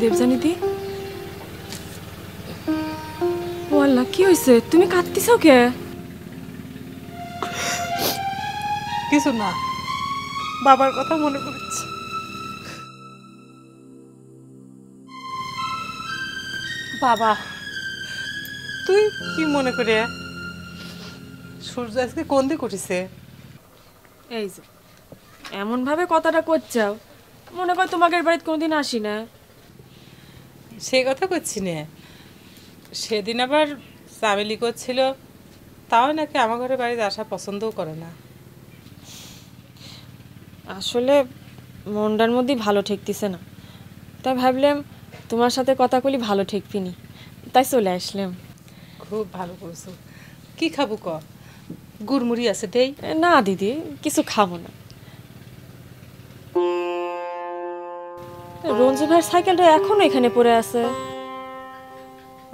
দেবজানীদি, ও আল্লাহ, কি হয়েছে? তুমি কাঁদতেছ কে? কিছু না, বাবার কথা মনে পড়ছে। বাবা, তুই কি মনে করে? সূর্য আজকে কোন দিক উঠেছে? এই যে এমন ভাবে কথাটা করছাও, মনে কর তোমাদের বাড়িতে কোনদিন আসি না। সে কথা করছি না, সেদিন আবার চামেলি করছিল, তাও নাকি আমার ঘরে বাড়িতে আসা পছন্দও করে না। আসলে মনটার মধ্যে ভালো ঠেকতেছে না, তাই ভাবলাম তোমার সাথে কথা বলি ভালো ঠেকবিনি, তাই চলে আসলাম। খুব ভালো করেছো। কি খাবো ক? গুড়মুড়ি আছে দেই? না দিদি, কিছু খাবো না। রঞ্জু ভাইয়ের সাইকেলটা এখনো এখানে পড়ে আছে।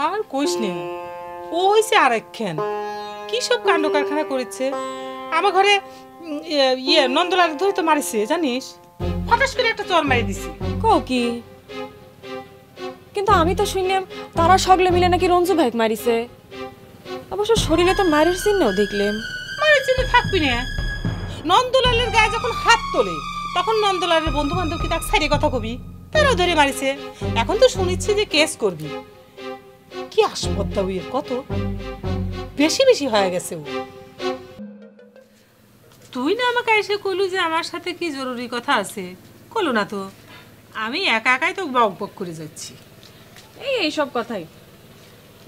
আর কইস নে, ও হয়েছে আর একখান কি সব কাণ্ড কারখানা করেছে আমার ঘরে। নন্দলাল ধরে তো মারিছে জানিস, হঠাৎ করে একটা চর মারি দিছি। কও কি? কিন্তু আমি তো শুনলাম তারা সকলে মিলে নাকি রঞ্জু ভাইকে মারিছে। অবশ্য শরীরে তো মারের চিহ্নও দেখলাম। মারির চিহ্ন থাকবি না? নন্দলালের গায়ে যখন হাত তোলে তখন নন্দলালের বন্ধু বান্ধব কি তাকে সাইডে কথা কবি? তারাও ধরে মারিছে। এখন তো শুনিচ্ছি যে কেস করবি। কি আসপত্তা উইয়ের কত বেশি বেশি হয়ে গেছে। ও তুই না আমাকে এসে কইলু যে আমার সাথে কি জরুরি কথা আছে, কইলো না তো। আমি একা একাই তো বক বক করে যাচ্ছি। এইসব কথাই,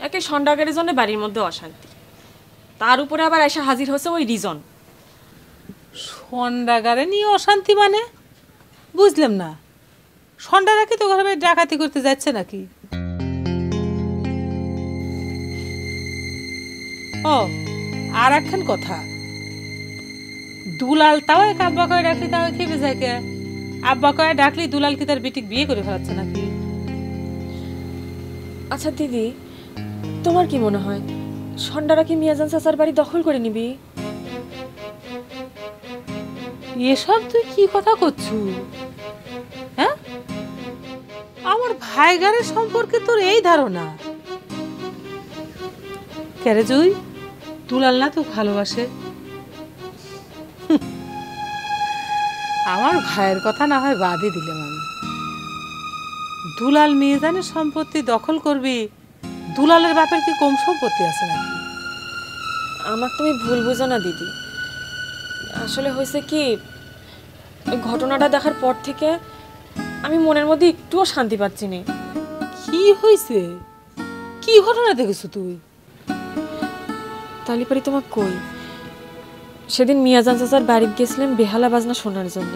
একে সন্ডাগারের জন্য বাড়ির মধ্যে অশান্তি, তার উপরে আবার এসে হাজির হচ্ছে ওই রিজন। সন্ডাগারে নিয়ে অশান্তি মানে বুঝলাম না। সন্ডারা কি তো ঘরে ডাকাতি করতে যাচ্ছে নাকি? ও আর একখান কথা, দুলাল তাও এক আব্বা কয়ে ডাকলি তাও খেপে যায় কে? আব্বা কয়ে ডাকলি দুলাল কি তার বেটিক বিয়ে করে ফেলাচ্ছে নাকি? আচ্ছা দিদি, তোমার কি মনে হয় সন্ডারা কি মিয়াজান চাচার বাড়ি দখল করে নিবি? এসব তুই কি কথা করছু? হ্যাঁ, আমার ভাইগারের সম্পর্কে তোর এই ধারণা? কেরে জুই, দুলাল না তো ভালোবাসে? আমার ভাইয়ের কথা না হয় বাদই দিলাম আমি। দুলাল মিয়াজানের সম্পত্তি দখল করবি? দুলালের বাপের কি কম সম্পত্তি আছে নাকি? আমার তুমি ভুল বুঝো না দিদি, আসলে হয়েছে কি, ওই ঘটনাটা দেখার পর থেকে আমি মনের মধ্যে একটুও শান্তি পাচ্ছি না। কি হয়েছে? কি ঘটনা দেখেছো তুই? তালিপারি তোমার কই, সেদিন মিয়াজান চাচার বাড়িতে গেছিলাম বেহালা বাজনা শোনার জন্য।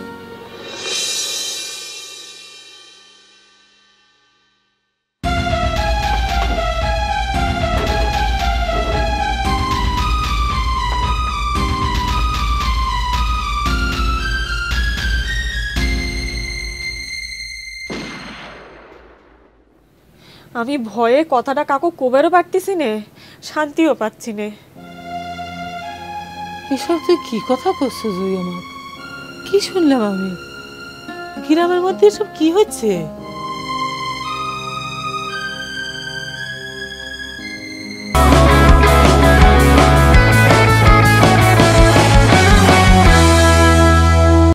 আমি ভয়ে কথাটা কাকু কোবারও পারতেছি নে, শান্তিও পাচ্ছি নে। এসব তুই কি কথা করছো জুই? আমার কি শুনলাম আমি? গ্রামের মধ্যে এসব কি হচ্ছে?